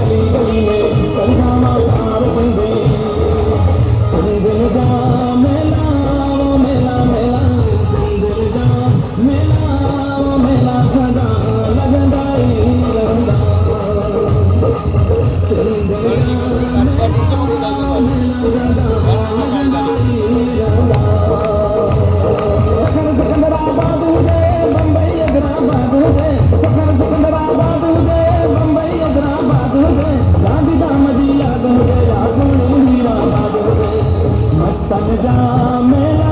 गली गली में कंधा कार सिंधी सिंधिल जा मेला वो मेला मेला सिंधिल जा मेला वो मेला सदा लगंदा ही रहंदा सिंधिल जा मेला वो मेला सदा लगंदा ही रहंदा सखर सिकंदराबाद हुजे बंबई हैदराबाद हुजे सखर सिकंदराबाद हुजे बंबई हैदराबाद हुजे गांधी धाम जी याद हुजे या सोनी हीराबाद हुजे मस्तन जा मेला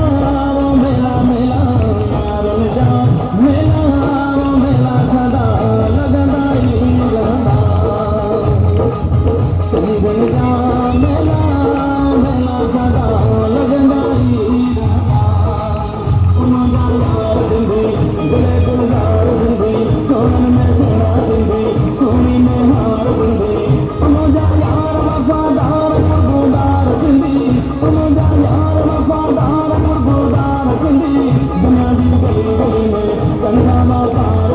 वो मेला मेला यारन जा मेला वो मेला सदा लगंदा ही रहंदा सिंधिल जा मेला मेला सदा लगंदा ही रहंदा उमंगा यार सिंधी गुले गुलजार सिंधी सोनन में सोना सिंधी सोनी में हार सिंधी उमंगा यार वफादार गुरगुदार सिंधी उमंगा यार वफादार गुरगुदार सिंधी दुनिया दी गली गली में कंधा कार